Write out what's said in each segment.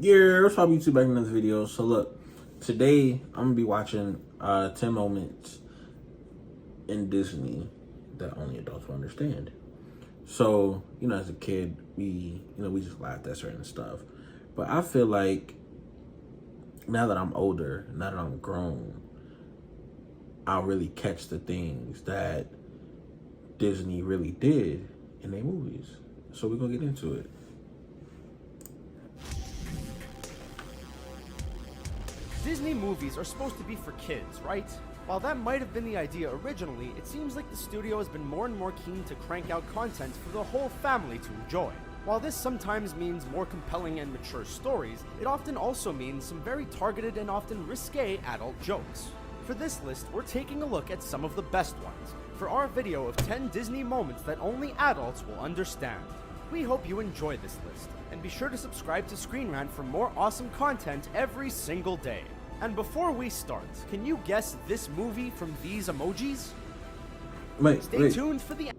Yeah, what's up, YouTube? Back in another video. So look, today I'm gonna be watching 10 moments in Disney that only adults will understand. So, as a kid, we just laughed at certain stuff. But I feel like now that I'm older, now that I'm grown, I'll really catch the things that Disney really did in their movies. So we're gonna get into it. Disney movies are supposed to be for kids, right? While that might have been the idea originally, it seems like the studio has been more and more keen to crank out content for the whole family to enjoy. While this sometimes means more compelling and mature stories, it often also means some very targeted and often risque adult jokes. For this list, we're taking a look at some of the best ones, for our video of 10 Disney moments that only adults will understand. We hope you enjoy this list, and be sure to subscribe to Screen Rant for more awesome content every single day. And before we start, can you guess this movie from these emojis? Stay tuned for the...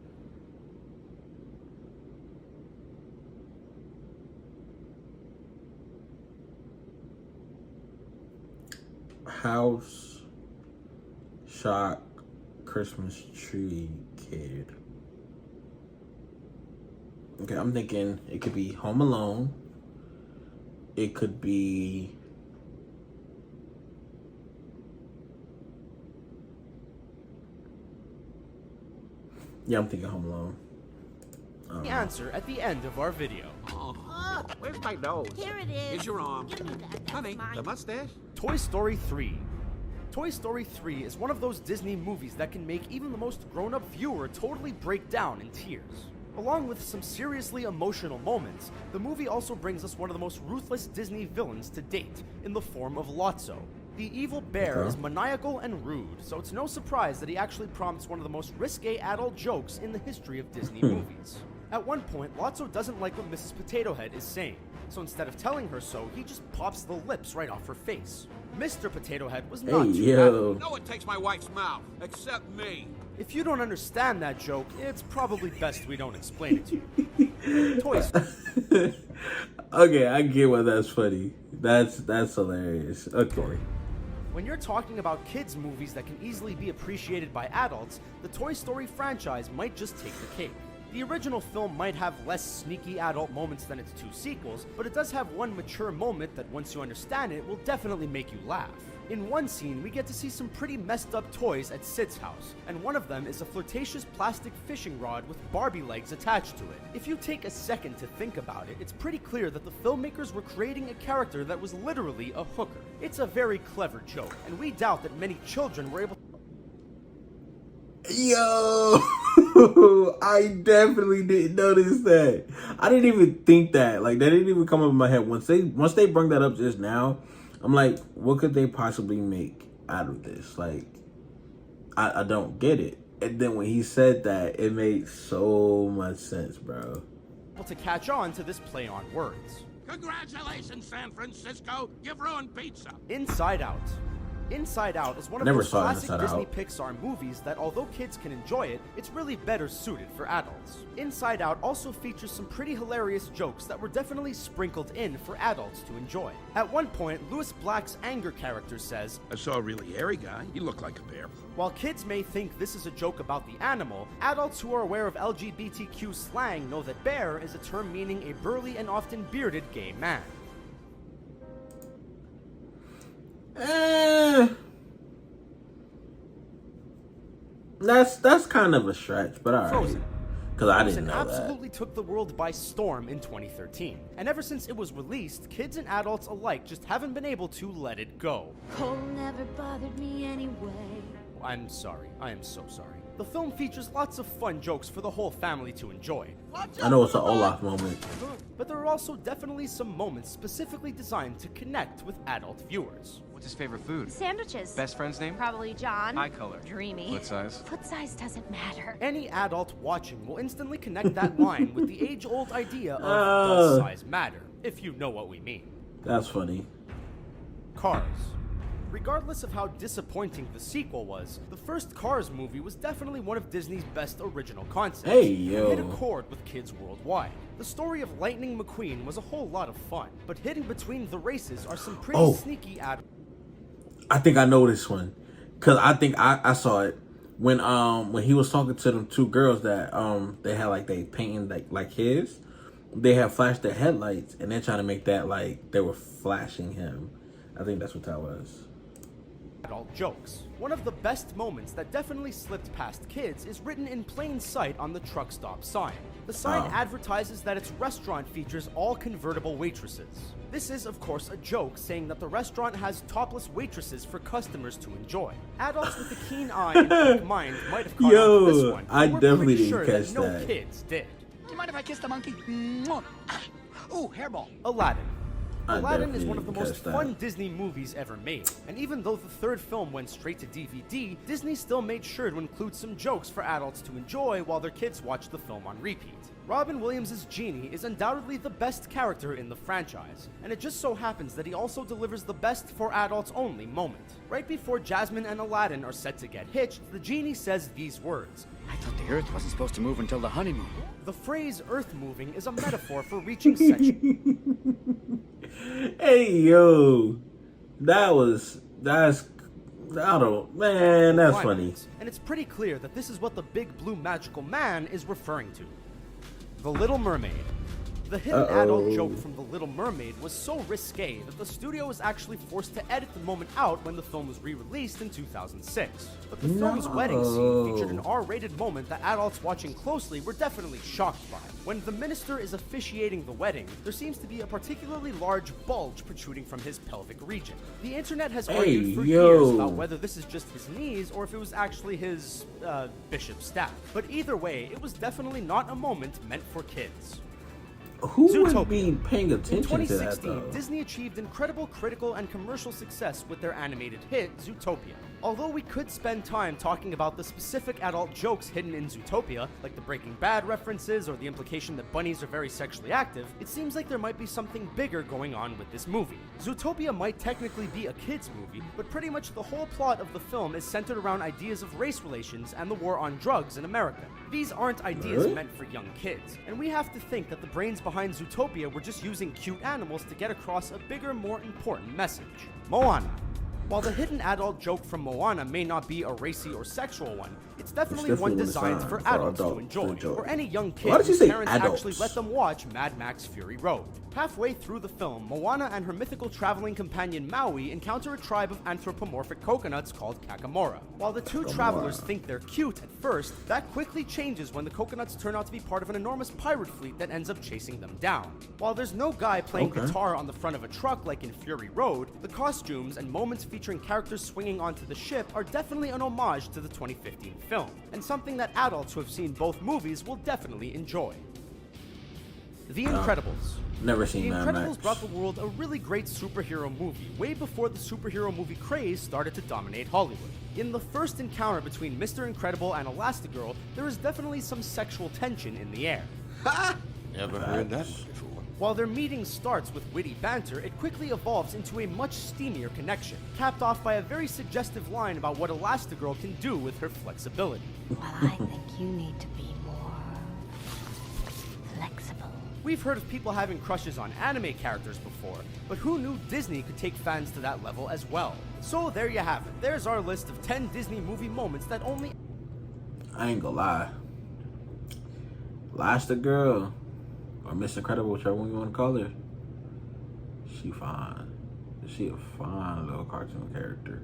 House Shock Christmas Tree Kid. Okay, I'm thinking it could be Home Alone. It could be... Yeah, I'm thinking Home Alone. The answer at the end of our video. Oh, where's my nose? Here it is. Here's your arm. Give me that. That's Honey, mine. the mustache? Toy Story 3. Toy Story 3 is one of those Disney movies that can make even the most grown-up viewer totally break down in tears. Along with some seriously emotional moments, the movie also brings us one of the most ruthless Disney villains to date, in the form of Lotso. The evil bear is maniacal and rude, so it's no surprise that he actually prompts one of the most risque adult jokes in the history of Disney movies. At one point, Lotso doesn't like what Mrs. Potato Head is saying, so instead of telling her so, he just pops the lips right off her face. Mr. Potato Head was not too happy. No one takes my wife's mouth, except me. If you don't understand that joke, it's probably best we don't explain it to you. Toy Story. Okay, I get why that's funny. That's hilarious. Okay. When you're talking about kids' movies that can easily be appreciated by adults, the Toy Story franchise might just take the cake. The original film might have less sneaky adult moments than its two sequels, but it does have one mature moment that once you understand it will definitely make you laugh. In one scene, we get to see some pretty messed up toys at Sid's house, and one of them is a flirtatious plastic fishing rod with Barbie legs attached to it. If you take a second to think about it, it's pretty clear that the filmmakers were creating a character that was literally a hooker. It's a very clever joke, and we doubt that many children were able to... Yo, I definitely didn't notice that. I didn't even think that. Like, that didn't even come up in my head. Once they brought that up just now, I'm like, what could they possibly make out of this? Like, I don't get it. And then when he said that, it made so much sense, bro. to catch on to this play on words. Congratulations, San Francisco. You've ruined pizza. Inside Out. Inside Out is one of Never those saw classic Inside Disney Out. Pixar movies that, although kids can enjoy it, it's really better suited for adults. Inside Out also features some pretty hilarious jokes that were definitely sprinkled in for adults to enjoy. At one point, Louis Black's anger character says, I saw a really hairy guy. He looked like a bear. while kids may think this is a joke about the animal, adults who are aware of LGBTQ slang know that bear is a term meaning a burly and often bearded gay man. That's kind of a stretch, but alright. Frozen. Because I didn't Frozen know that. absolutely took the world by storm in 2013. And ever since it was released, kids and adults alike just haven't been able to let it go. Cold never bothered me anyway. I'm sorry. I am so sorry. The film features lots of fun jokes for the whole family to enjoy. I know it's an Olaf moment. But there are also definitely some moments specifically designed to connect with adult viewers. What's his favorite food? Sandwiches. Best friend's name? Probably John. Eye color. Dreamy. Foot size? Foot size doesn't matter. Any adult watching will instantly connect that line with the age-old idea of does size matter, if you know what we mean. That's funny. Cars. Regardless of how disappointing the sequel was, the first Cars movie was definitely one of Disney's best original concepts. Hey, yo. It hit a chord with kids worldwide. The story of Lightning McQueen was a whole lot of fun, but hidden between the races are some pretty sneaky I think I know this one, cause I think I saw it when he was talking to them two girls that they had like they painting like his. They had flashed their headlights and they're trying to make that like they were flashing him. I think that's what that was. Adult jokes. One of the best moments that definitely slipped past kids is written in plain sight on the truck stop sign. The sign advertises that its restaurant features all convertible waitresses. This is, of course, a joke saying that the restaurant has topless waitresses for customers to enjoy. Adults with a keen eye and quick mind might have caught on to this one. I but we're definitely pretty didn't sure catch that. No that. kids did. Do you mind if I kiss the monkey? Mwah. Ooh, hairball. Aladdin. I Aladdin is definitely one of the didn't most catch that. fun Disney movies ever made, and even though the third film went straight to DVD, Disney still made sure to include some jokes for adults to enjoy while their kids watched the film on repeat. Robin Williams' Genie is undoubtedly the best character in the franchise, and it just so happens that he also delivers the best for adults only moment. Right before Jasmine and Aladdin are set to get hitched, the Genie says these words. I thought the Earth wasn't supposed to move until the honeymoon. The phrase earth moving is a metaphor for reaching sexual. Hey yo, that's funny. And it's pretty clear that this is what the big blue magical man is referring to. The Little Mermaid. The hidden adult joke from The Little Mermaid was so risque that the studio was actually forced to edit the moment out when the film was re-released in 2006. But the film's wedding scene featured an R-rated moment that adults watching closely were definitely shocked by. When the minister is officiating the wedding, there seems to be a particularly large bulge protruding from his pelvic region. The internet has argued for years about whether this is just his knees or if it was actually his, bishop's staff. But either way, it was definitely not a moment meant for kids. Who Zootopia. would be paying attention In to that 2016, though? Disney achieved incredible critical and commercial success with their animated hit, Zootopia. Although we could spend time talking about the specific adult jokes hidden in Zootopia, like the Breaking Bad references or the implication that bunnies are very sexually active, it seems like there might be something bigger going on with this movie. Zootopia might technically be a kids' movie, but pretty much the whole plot of the film is centered around ideas of race relations and the war on drugs in America. These aren't ideas meant for young kids, and we have to think that the brains behind Zootopia were just using cute animals to get across a bigger, more important message. Moana. While the hidden adult joke from Moana may not be a racy or sexual one, it's definitely one designed for adults to enjoy, or any young kid whose parents actually let them watch Mad Max Fury Road. Halfway through the film, Moana and her mythical traveling companion Maui encounter a tribe of anthropomorphic coconuts called Kakamora. While the two travelers think they're cute at first, that quickly changes when the coconuts turn out to be part of an enormous pirate fleet that ends up chasing them down. While there's no guy playing guitar on the front of a truck like in Fury Road, the costumes and moments featuring characters swinging onto the ship are definitely an homage to the 2015 film, and something that adults who have seen both movies will definitely enjoy. The Incredibles. Never seen The Mad Incredibles Max. brought the world a really great superhero movie, way before the superhero movie craze started to dominate Hollywood. In the first encounter between Mr. Incredible and Elastigirl, there is definitely some sexual tension in the air. Never heard that one before. While their meeting starts with witty banter, it quickly evolves into a much steamier connection, capped off by a very suggestive line about what Elastigirl can do with her flexibility. Well, I think you need to be more flexible. We've heard of people having crushes on anime characters before, but who knew Disney could take fans to that level as well? So there you have it. There's our list of 10 Disney movie moments that only... I ain't gonna lie. Elastigirl, or Miss Incredible, whichever one you want to call her. She fine. She a fine little cartoon character.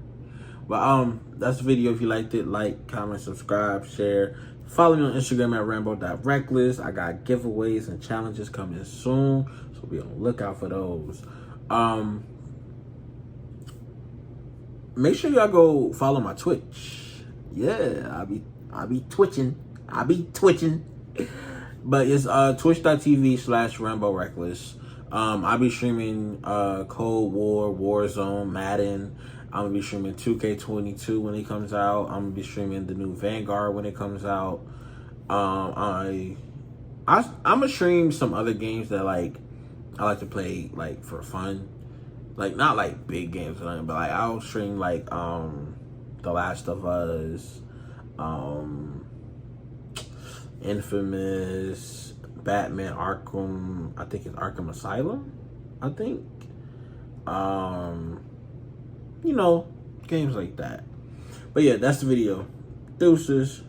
But that's the video. If you liked it, like, comment, subscribe, share. Follow me on Instagram at Rambo.Reckless. I got giveaways and challenges coming soon, so be on the lookout for those. Make sure y'all go follow my Twitch. Yeah, I be twitching. But it's twitch.tv/RamboReckless. I'll be streaming Cold War, Warzone, Madden. I'm gonna be streaming 2K22 when it comes out. I'm gonna be streaming the new Vanguard when it comes out. I'm gonna stream some other games that I like to play for fun. Like, not like big games or nothing, but like I'll stream like The Last of Us, Infamous, Batman Arkham, I think it's Arkham Asylum, I think. You know, games like that. But yeah, that's the video. Deuces.